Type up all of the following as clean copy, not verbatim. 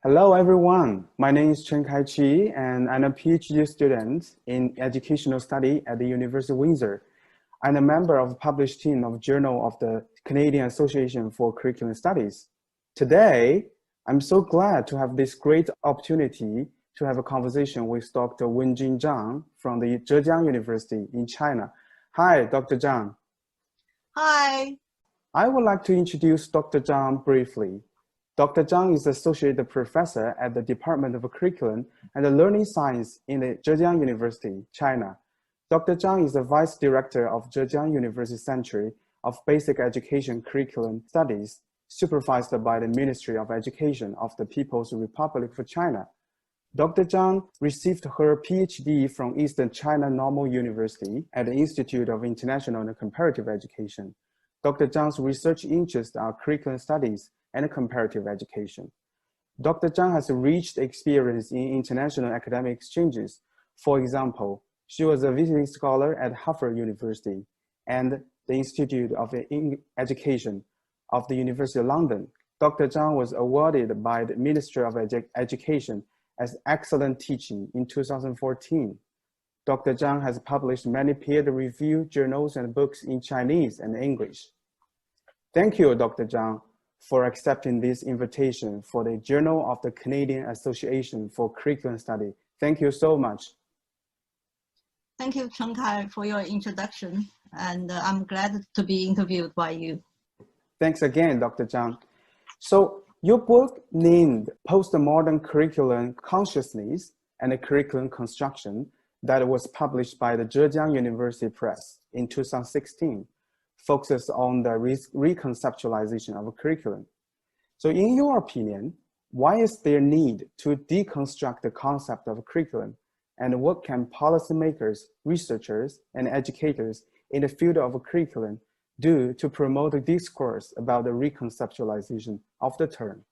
Hello, everyone. My name is Chen Kai-chi, and I'm a PhD student in educational study at the University of Windsor. I'm a member of the published team of Journal of the Canadian Association for Curriculum Studies. Today, I'm so glad to have this great opportunity to have a conversation with Dr. Wenjun Zhang from the Zhejiang University in China. Hi, Dr. Zhang. Hi. I would like to introduce Dr. Zhang briefly. Dr. Zhang is Associate Professor at the Department of Curriculum and Learning Science in the Zhejiang University, China. Dr. Zhang is the Vice Director of Zhejiang University Center of Basic Education Curriculum Studies, supervised by the Ministry of Education of the People's Republic of China. Dr. Zhang received her PhD from Eastern China Normal University at the Institute of International and Comparative Education. Dr. Zhang's research interests are curriculum studies and comparative education. Dr. Zhang has rich experience in international academic exchanges. For example, she was a visiting scholar at Harvard University and the Institute of Education of the University of London. Dr. Zhang was awarded by the Ministry of Education as excellent teaching in 2014. Dr. Zhang has published many peer-reviewed journals and books in Chinese and English. Thank you, Dr. Zhang, for accepting this invitation for the Journal of the Canadian Association for Curriculum Study. Thank you so much. Thank you, Chen Kai, for your introduction, and I'm glad to be interviewed by you. Thanks again, Dr. Zhang. So your book named Postmodern Curriculum Consciousness and Curriculum Construction that was published by the Zhejiang University Press in 2016 focuses on the reconceptualization of a curriculum. So in your opinion, why is there need to deconstruct the concept of a curriculum? And what can policymakers, researchers, and educators in the field of a curriculum do to promote a discourse about the reconceptualization of the term?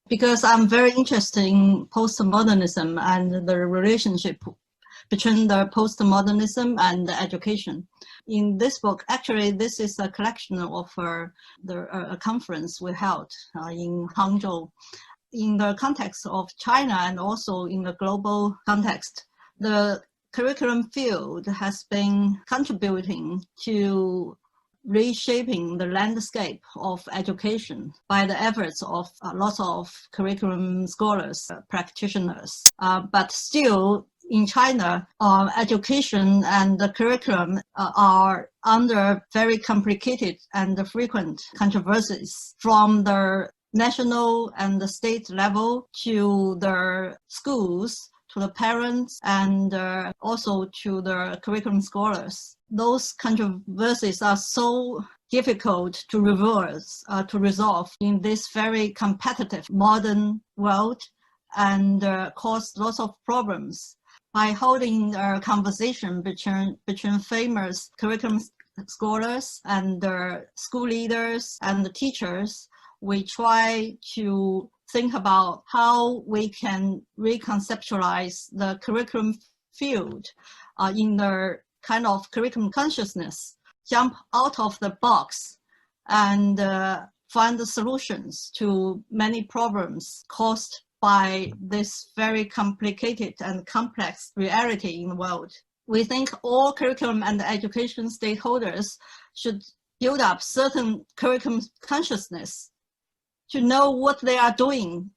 Because I'm very interested in postmodernism and the relationship between the postmodernism and the education. In this book, actually, this is a collection of a conference we held in Hangzhou. In the context of China and also in the global context, the curriculum field has been contributing to reshaping the landscape of education by the efforts of lots of curriculum scholars, practitioners. But still, in China, education and the curriculum are under very complicated and frequent controversies from the national and the state level to the schools, to the parents, and also to the curriculum scholars. Those controversies are so difficult to resolve in this very competitive modern world and cause lots of problems. By holding a conversation between famous curriculum scholars and the school leaders and the teachers, we try to think about how we can reconceptualize the curriculum field in the kind of curriculum consciousness, jump out of the box and find the solutions to many problems caused by this very complicated and complex reality in the world. We think all curriculum and education stakeholders should build up certain curriculum consciousness to know what they are doing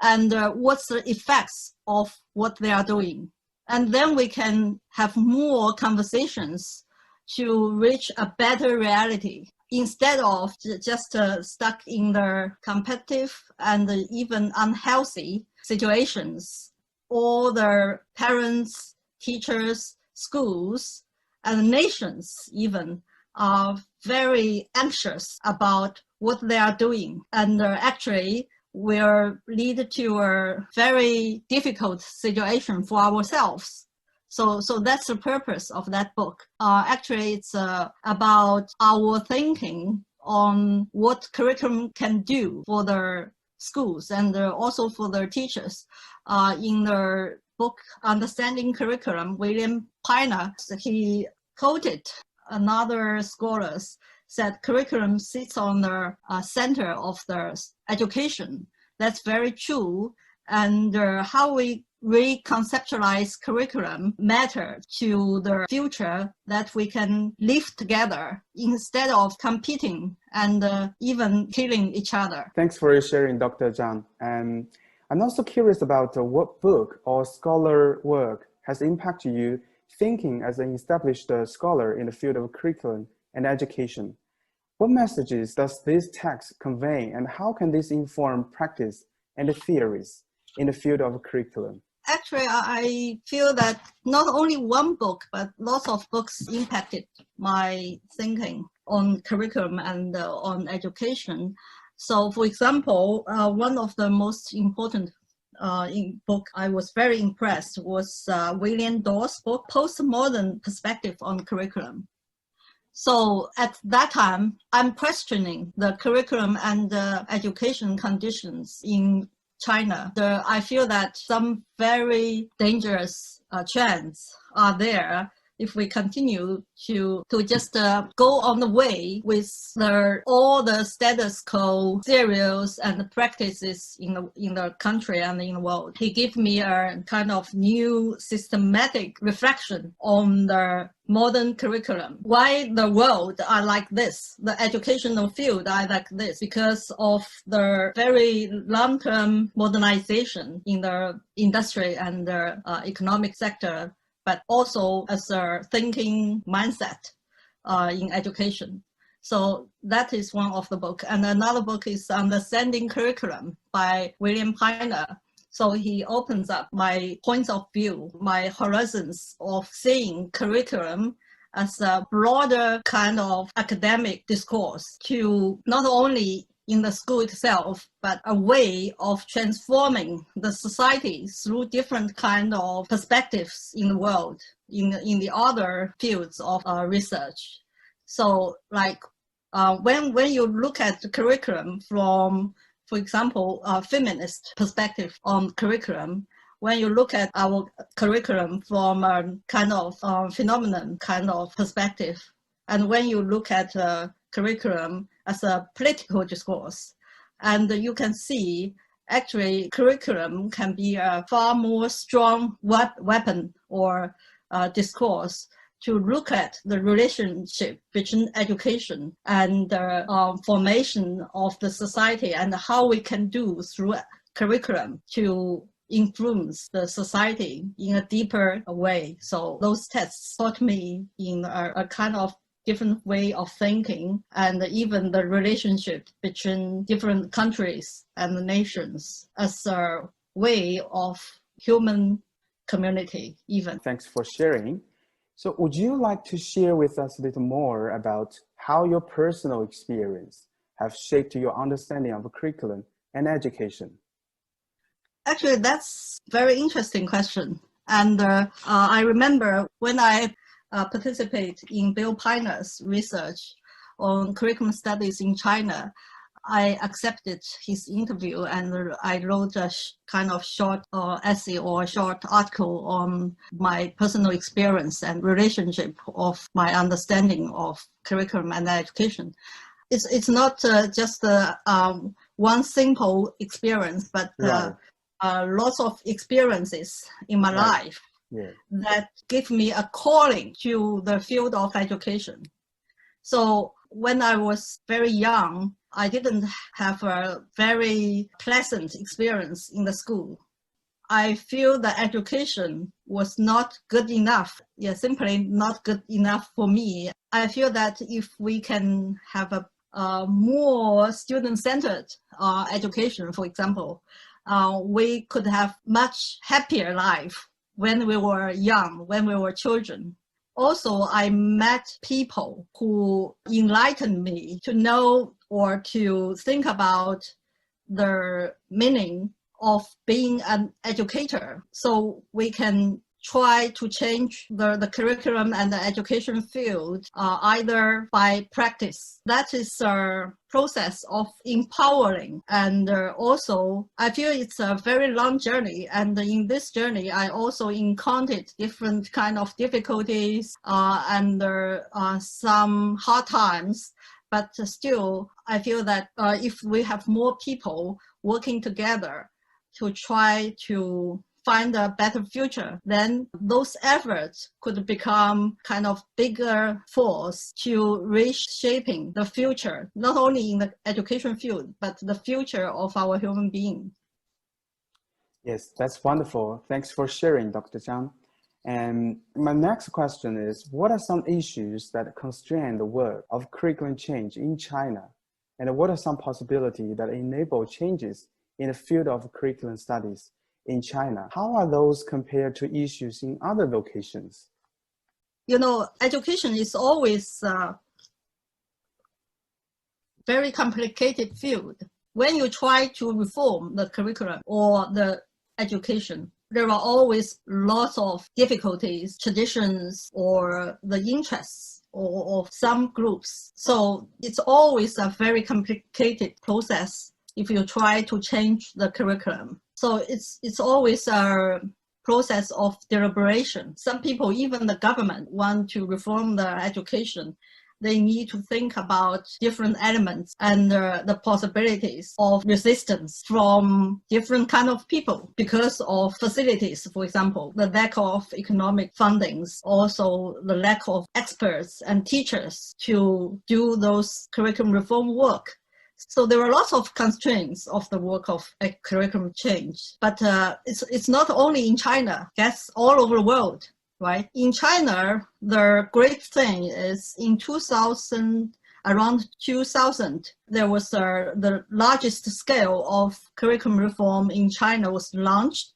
and what's the effects of what they are doing. And then we can have more conversations to reach a better reality instead of just stuck in the competitive and even unhealthy situations. All the parents, teachers, schools, and nations even are very anxious about what they are doing, and actually will lead to a very difficult situation for ourselves. So that's the purpose of that book. Actually, it's about our thinking on what curriculum can do for the schools and also for the teachers. In the book Understanding Curriculum, William Piner, he quoted another scholars said curriculum sits on the center of the education that's very true. And how we reconceptualize curriculum matter to the future that we can live together instead of competing and even killing each other. Thanks for sharing, Dr. Zhang. And I'm also curious about what book or scholar work has impacted you thinking as an established scholar in the field of curriculum and education. What messages does this text convey, and how can this inform practice and the theories in the field of curriculum? Actually, I feel that not only one book, but lots of books impacted my thinking on curriculum and on education. So, for example, one of the most important book I was very impressed was William Dawes' book, Postmodern Perspective on Curriculum. So at that time, I'm questioning the curriculum and education conditions in China. I feel that some very dangerous trends are there if we continue to just go on the way with all the status quo theories and practices in the country and in the world. He gave me a kind of new systematic reflection on the modern curriculum. Why the world are like this, the educational field are like this, because of the very long-term modernization in the industry and the economic sector, but also as a thinking mindset in education. So that is one of the book. And another book is Understanding Curriculum by William Piner. So he opens up my points of view, my horizons of seeing curriculum as a broader kind of academic discourse to not only in the school itself, but a way of transforming the society through different kind of perspectives in the world, in the other fields of research. So like when you look at the curriculum from, for example, a feminist perspective on curriculum, when you look at our curriculum from a kind of phenomenon kind of perspective, and when you look at curriculum as a political discourse, and you can see actually curriculum can be a far more strong weapon or discourse to look at the relationship between education and the formation of the society and how we can do through curriculum to influence the society in a deeper way. So those texts taught me in a kind of different way of thinking, and even the relationship between different countries and nations as a way of human community even. Thanks for sharing. So would you like to share with us a little more about how your personal experience have shaped your understanding of curriculum and education? Actually, that's a very interesting question. And I remember when I participate in Bill Piner's research on curriculum studies in China, I accepted his interview and I wrote a kind of short essay or a short article on my personal experience and relationship of my understanding of curriculum and education. It's not just one simple experience, but lots of experiences in my life that give me a calling to the field of education. So when I was very young, I didn't have a very pleasant experience in the school. I feel that education was not good enough, simply not good enough for me. I feel that if we can have a more student-centered education, for example, we could have much happier life when we were young, when we were children. Also, I met people who enlightened me to know or to think about the meaning of being an educator. So we can try to change the curriculum and the education field either by practice. That is a process of empowering. And also, I feel it's a very long journey. And in this journey, I also encountered different kind of difficulties and some hard times But still, I feel that if we have more people working together to try to find a better future, then those efforts could become kind of bigger force to reshaping the future, not only in the education field, but the future of our human being. Yes, that's wonderful. Thanks for sharing, Dr. Zhang. And my next question is, what are some issues that constrain the work of curriculum change in China? And what are some possibilities that enable changes in the field of curriculum studies in China? How are those compared to issues in other locations? You know, education is always a very complicated field. When you try to reform the curriculum or the education, there are always lots of difficulties, traditions, or the interests of some groups. So it's always a very complicated process if you try to change the curriculum. So it's always a process of deliberation. Some people, even the government, want to reform the education. They need to think about different elements and the possibilities of resistance from different kind of people because of facilities, for example, the lack of economic fundings, also the lack of experts and teachers to do those curriculum reform work. So there are lots of constraints of the work of a curriculum change, but it's not only in China, that's all over the world. Right. In China, the great thing is in 2000, around 2000, there was the largest scale of curriculum reform in China was launched.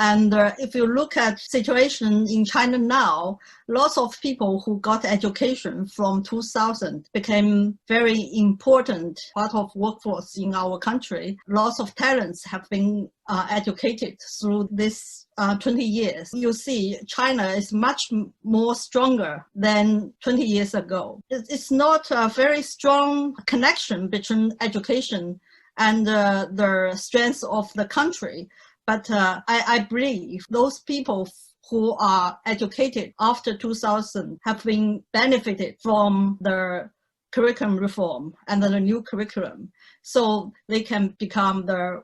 And if you look at situation in China now, lots of people who got education from 2000 became very important part of workforce in our country. Lots of talents have been educated through this 20 years. You see, China is much more stronger than 20 years ago. It's not a very strong connection between education and the strength of the country. But I believe those people who are educated after 2000 have been benefited from the curriculum reform and the new curriculum. So they can become the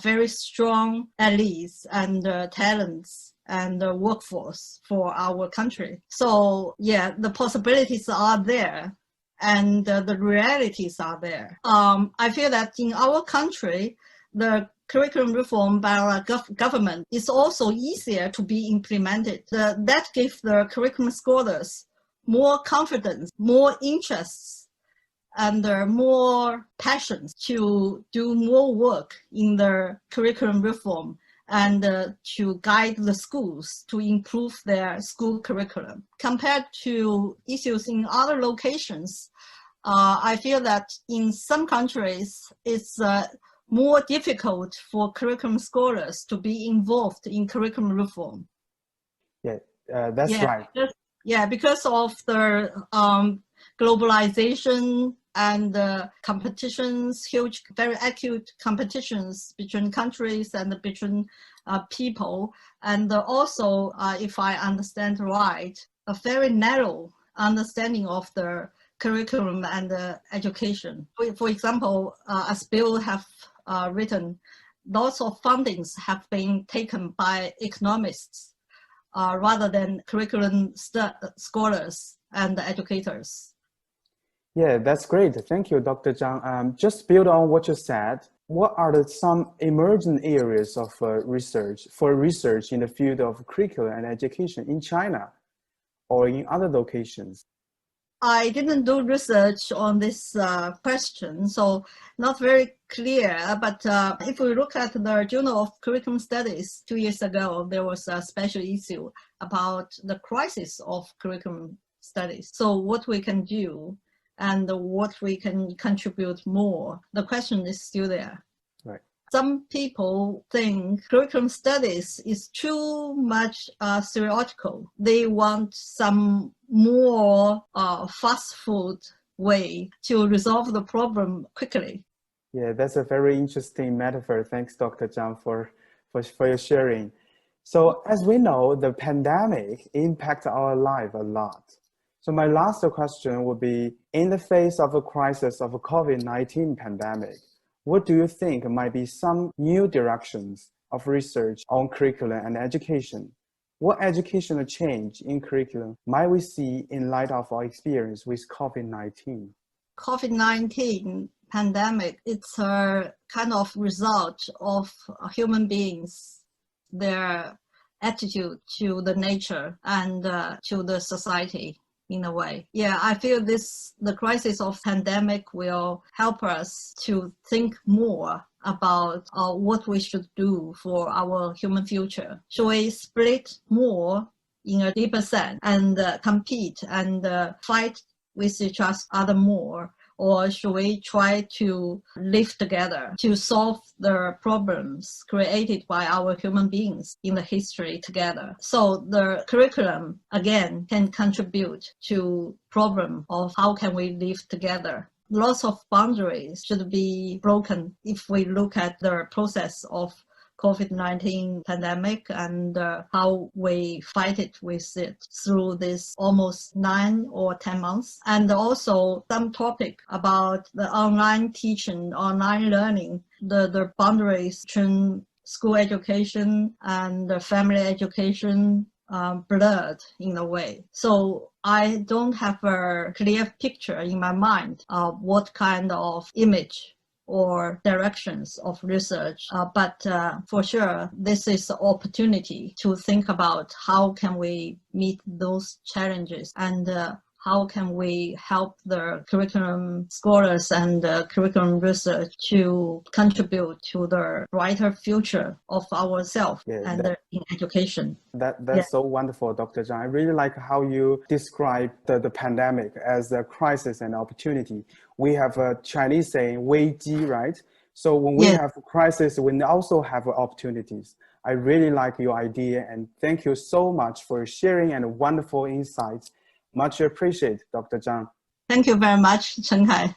very strong allies and talents and workforce for our country. So yeah, the possibilities are there and the realities are there. I feel that in our country, the curriculum reform by our government is also easier to be implemented. That gives the curriculum scholars more confidence, more interests, and more passion to do more work in the curriculum reform and to guide the schools to improve their school curriculum. Compared to issues in other locations, I feel that in some countries, it's more difficult for curriculum scholars to be involved in curriculum reform. Yeah, that's right. Because of the globalization and competitions, huge, very acute competitions between countries and between people. And also, if I understand right, a very narrow understanding of the curriculum and education. For example, as Bill have written, lots of fundings have been taken by economists rather than curriculum scholars and educators. Yeah, that's great. Thank you, Dr. Zhang. Just build on what you said. What are some emerging areas of research in the field of curriculum and education in China or in other locations? I didn't do research on this question, so not very clear. But if we look at the Journal of Curriculum Studies 2 years ago, there was a special issue about the crisis of curriculum studies. So what we can do and what we can contribute more, the question is still there. Right. Some people think curriculum studies is too much theoretical. They want some more fast food way to resolve the problem quickly. Yeah, that's a very interesting metaphor. Thanks, Dr. Zhang, for your sharing. So as we know, the pandemic impacted our life a lot. So my last question would be, in the face of a crisis of a COVID-19 pandemic, what do you think might be some new directions of research on curriculum and education? What educational change in curriculum might we see in light of our experience with COVID-19? COVID-19 pandemic, it's a kind of result of human beings, their attitude to the nature and to the society in a way. Yeah, I feel the crisis of pandemic will help us to think more about what we should do for our human future. Should we split more in a deeper sense and compete and fight with each other more? Or should we try to live together to solve the problems created by our human beings in the history together? So the curriculum, again, can contribute to problem of how can we live together. Lots of boundaries should be broken if we look at the process of COVID-19 pandemic and how we fight it with it through this almost 9 or 10 months. And also some topic about the online teaching, online learning, the boundaries between school education and the family education blurred in a way. So I don't have a clear picture in my mind of what kind of image or directions of research, but for sure, this is an opportunity to think about how can we meet those challenges and how can we help the curriculum scholars and curriculum research to contribute to the brighter future of ourselves and in education. That's so wonderful, Dr. Zhang. I really like how you describe the pandemic as a crisis and opportunity. We have a Chinese saying, 危机, right? So when we have a crisis, we also have opportunities. I really like your idea and thank you so much for sharing and wonderful insights. Much appreciated, Dr. Zhang. Thank you very much, Chen Kai.